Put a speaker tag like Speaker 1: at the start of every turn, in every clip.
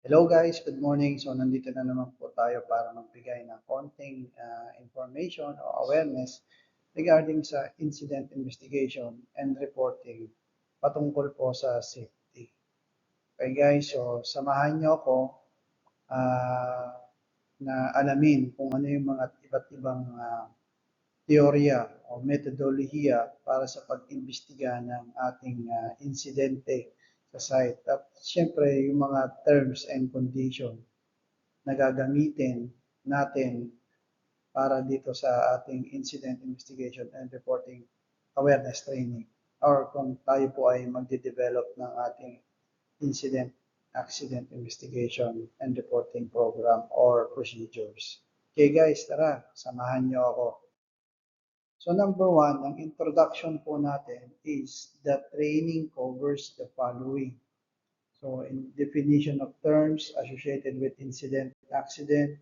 Speaker 1: Hello guys, good morning. So nandito na naman po tayo para magbigay ng konting information o awareness regarding sa incident investigation and reporting patungkol po sa safety. Okay guys, so samahan nyo ako ah, na alamin kung ano yung mga iba't ibang teorya o metodolohiya para sa pag-imbestiga ng ating insidente sa site. At siyempre, yung mga terms and condition na gagamitin natin para dito sa ating incident investigation and reporting awareness training or kung tayo po ay magde-develop ng ating incident accident investigation and reporting program or procedures. Okay guys, tara, samahan nyo ako. So number one, ang introduction po natin is the training covers the following. So in definition of terms associated with incident accident,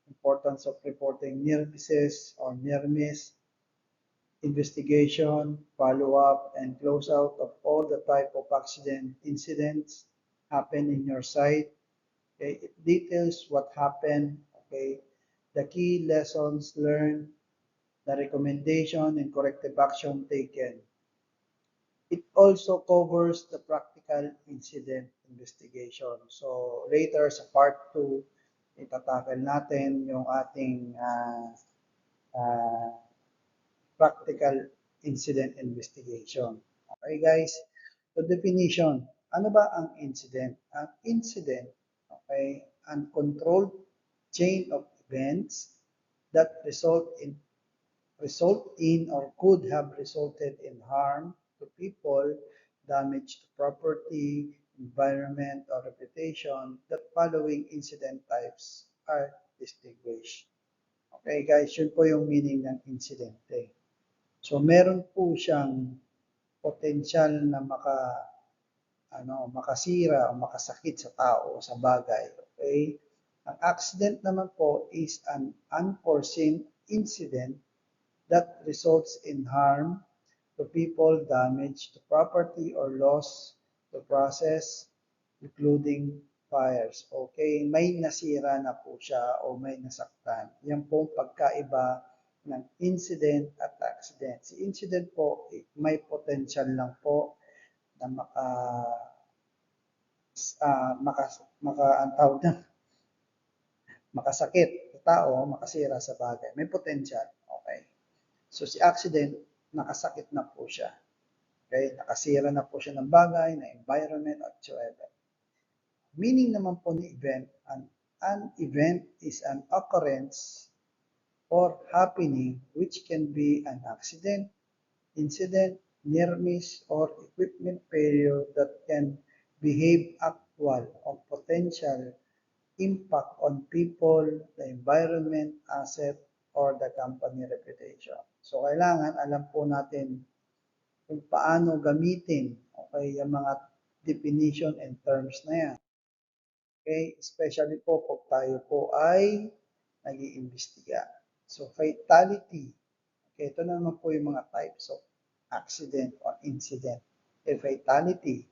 Speaker 1: importance of reporting near misses or near miss, investigation, follow-up, and close-out of all the type of accident incidents happen in your site. Okay, it details what happened. Okay, the key lessons learned, the recommendation and corrective action taken. It also covers the practical incident investigation. So later sa part 2, itatackle natin yung ating uh, practical incident investigation. Okay guys? So definition, ano ba ang incident? Ang incident, okay, uncontrolled chain of events that result in or could have resulted in harm to people, damage to property, environment, or reputation. The following incident types are distinguished. Okay guys, yun po yung meaning ng insidente. So meron po siyang potensyal na makasira o makasakit sa tao o sa bagay. Okay? Ang accident naman po is an unforeseen incident that results in harm to people, damage to property, or loss to process, including fires. Okay, may nasira na po siya o may nasaktan. Yan po ang pagkaiba ng incident at accident. Si incident po, may potential lang po na ang tawag na, makasakit sa tao, makasira sa bagay. May potential. Okay. So si accident, nakasakit na po siya. Okay? Nakasira na po siya ng bagay, na environment, whatsoever. Meaning naman po ni event, an event is an occurrence or happening which can be an accident, incident, near miss, or equipment failure that can behave actual or potential impact on people, the environment, asset, or the company reputation. So kailangan alam po natin kung paano gamitin, okay, yung mga definition and terms na yan. Okay, especially po kung tayo po ay nag-iimbestiga. So fatality, okay, ito naman po yung mga types of accident or incident. A fatality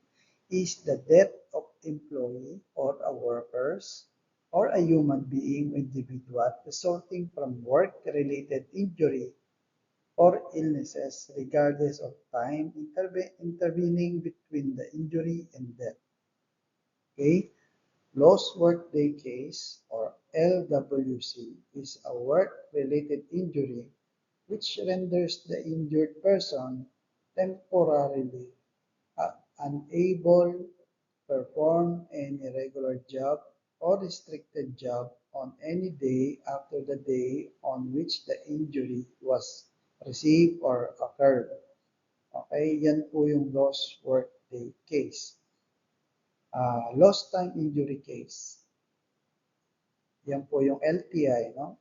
Speaker 1: is the death of employee or a workers or a human being or individual resulting from work-related injury or illnesses regardless of time intervening between the injury and death. Okay? Lost workday case or LWC is a work-related injury which renders the injured person temporarily unable to perform any regular job or restricted job on any day after the day on which the injury was received or occurred. Okay, yan po yung lost workday case. Lost time injury case. Yan po yung LTI, no?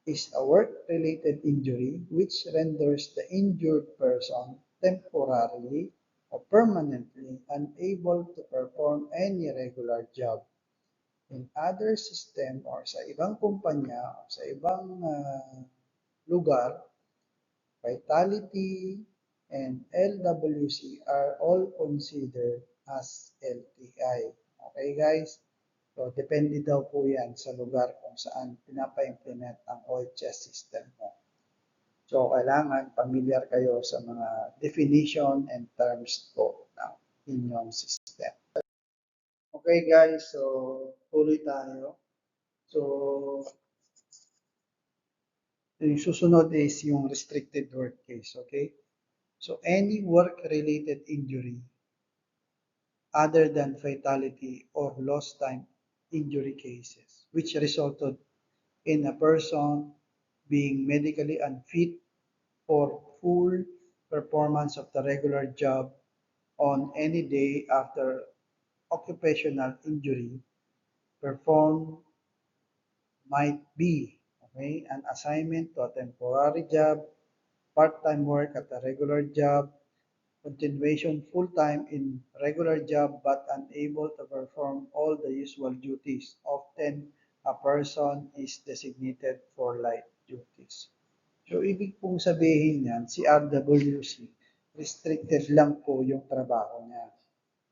Speaker 1: Is a work-related injury which renders the injured person temporarily or permanently unable to perform any regular job. In other system or sa ibang kumpanya o sa ibang lugar, vitality and LWC are all considered as LTI. Okay guys? So, depende daw po yan sa lugar kung saan pinapa-implement ang OHS system mo. So, kailangan familiar kayo sa mga definition and terms po ng inyong system. Okay guys, so tuloy tayo. So, yung susunod is yung restricted work case, okay? So, any work-related injury other than fatality or lost time injury cases, which resulted in a person being medically unfit for full performance of the regular job on any day after occupational injury performed might be, okay, an assignment to a temporary job, part-time work at a regular job, continuation full-time in regular job but unable to perform all the usual duties. Often, a person is designated for light duties. So, ibig pong sabihin yan, si RWC, restricted lang po yung trabaho niya.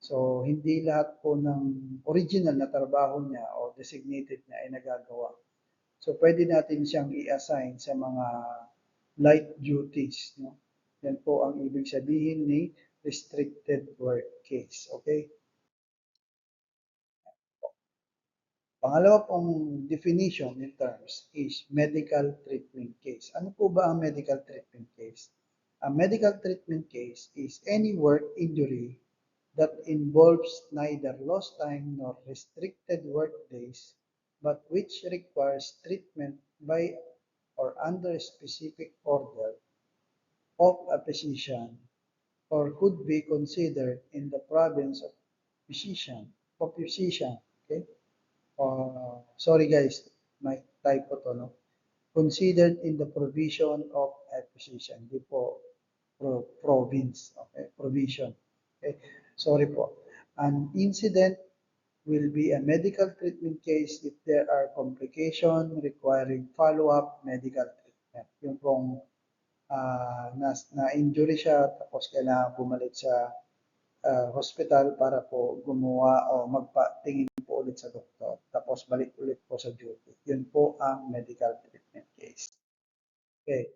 Speaker 1: So, hindi lahat po ng original na trabaho niya o designated niya ay nagagawa. So, pwede natin siyang i-assign sa mga light duties. No? Yan po ang ibig sabihin ni restricted work case. Okay? Pangalawa pong definition in terms is medical treatment case. Ano po ba ang medical treatment case? A medical treatment case is any work injury that involves neither lost time nor restricted work days, but which requires treatment by or under specific order of a physician or could be considered in the province of physician. Okay? Sorry guys, may typo to, no? Considered in the provision of a physician. Hindi po province, okay? Provision. Okay? Sorry po. An incident will be a medical treatment case if there are complications requiring follow-up medical treatment. Yung pong na-injury siya tapos kailangan bumalik sa hospital para po gumawa o magpatingin po ulit sa doktor. Tapos balik ulit po sa duty. Yun po ang medical treatment case. Okay.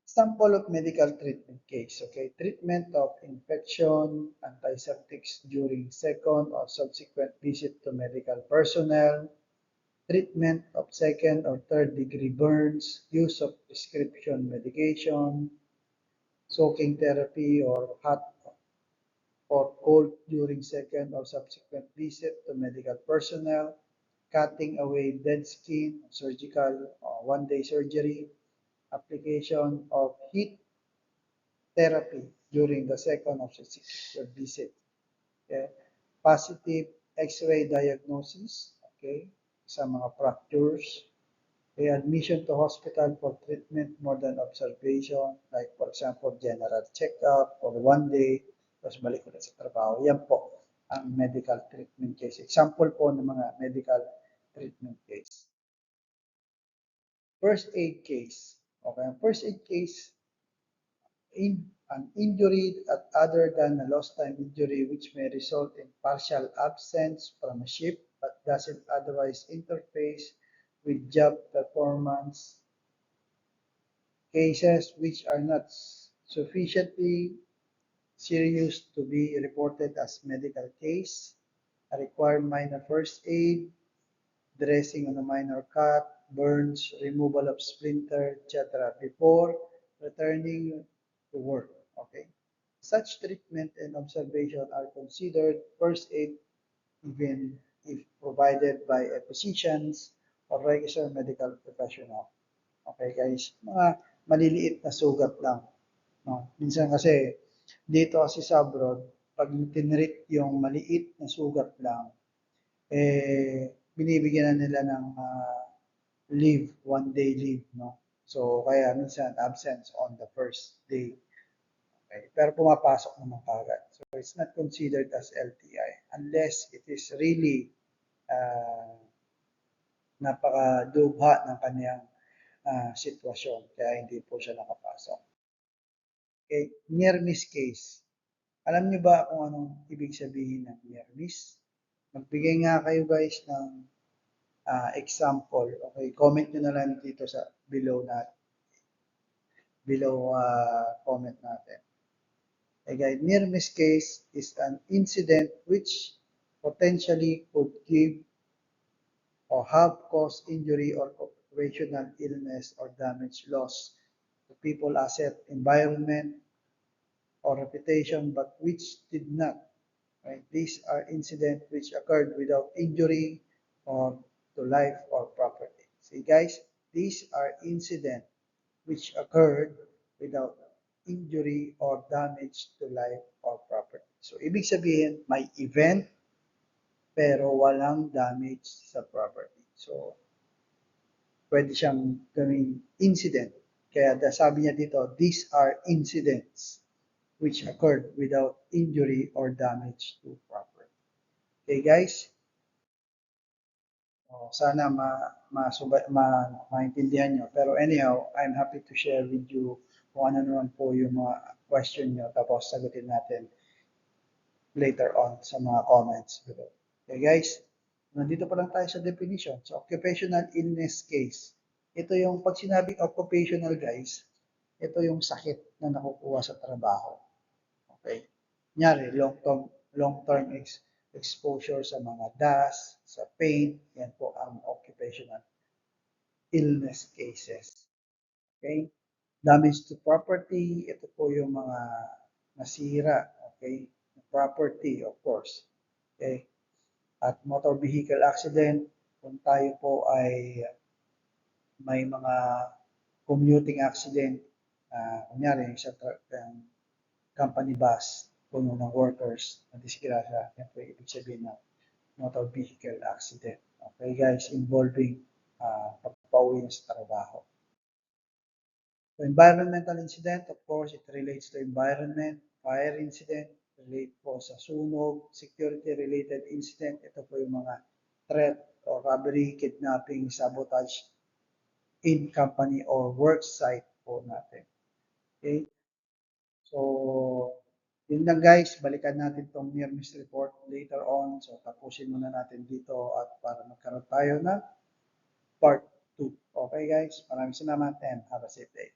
Speaker 1: Sample of medical treatment case. Okay. Treatment of infection, antiseptics during second or subsequent visit to medical personnel, treatment of second or third degree burns, use of prescription medication, soaking therapy or hot or cold during second or subsequent visit to medical personnel, cutting away dead skin, surgical or one-day surgery, application of heat therapy during the second or subsequent visit. Okay? Positive X-ray diagnosis, okay, sa mga fractures, okay, admission to hospital for treatment more than observation, like for example, general checkup for one day, tapos balik ulit sa trabaho. Yan po ang medical treatment case. Example po ng mga medical treatment case. First aid case. Okay, first aid case, an injury other than a lost time injury which may result in partial absence from a shift but doesn't otherwise interface with job performance. Cases which are not sufficiently serious to be reported as medical case, require minor first aid, dressing on a minor cut, burns, removal of splinter, etc. before returning to work. Okay? Such treatment and observation are considered first aid even if provided by a physicians or registered medical professional. Okay guys, mga maliliit na sugat lang. No? Minsan kasi dito kasi sa abroad, pag tinreat yung maliit na sugat lang, binibigyan na nila ng leave, one day leave, no? So, kaya minsan absence on the first day. Okay? Pero pumapasok naman kagad. So, it's not considered as LTI unless it is really napakadugha ng kaniyang sitwasyon. Kaya hindi po siya nakapasok. Okay, near miss case. Alam niyo ba kung anong ibig sabihin ng near miss? Magbigay nga kayo guys ng example. Okay, comment nyo na lang dito sa below comment natin. A near miss case is an incident which potentially could give or have caused injury or occupational illness or damage loss to people, asset, environment, or reputation, but which did not. Right? These are incidents which occurred without injury or to life or property. See guys, these are incidents which occurred without injury or damage to life or property. So, ibig sabihin, may event pero walang damage sa property. So, pwede siyang gawing incident. Kaya sabi niya dito, these are incidents which occurred without injury or damage to property. Okay guys? Sana maintindihan nyo. Pero anyhow, I'm happy to share with you kung ano naman po yung mga question nyo. Tapos sagutin natin later on sa mga comments below. Okay guys? Nandito pa lang tayo sa definition. So, occupational illness case. Ito yung pag sinabing occupational guys, ito yung sakit na nakukuha sa trabaho. Okay? Kunyari, long-term exposure sa mga dust, sa paint, yan po ang occupational illness cases. Okay? Damage to property, ito po yung mga nasira, okay? Property, of course. Okay? At motor vehicle accident, kung tayo po ay may mga commuting accident, kunyari sa company bus, puno ng workers na disgrasya, yan po ibig sabihin ng motor vehicle accident. Okay guys, involving pagpauwi sa trabaho. So environmental incident, of course, it relates to environment. Fire incident, relate po sa sunog. Security-related incident, ito po yung mga threat or robbery, kidnapping, sabotage in company or work site po natin. Okay? So, yun lang guys, balikan natin itong near miss report later on. So, tapusin muna natin dito at para magkaroon tayo ng part 2. Okay guys, maraming salamat and have a safe day.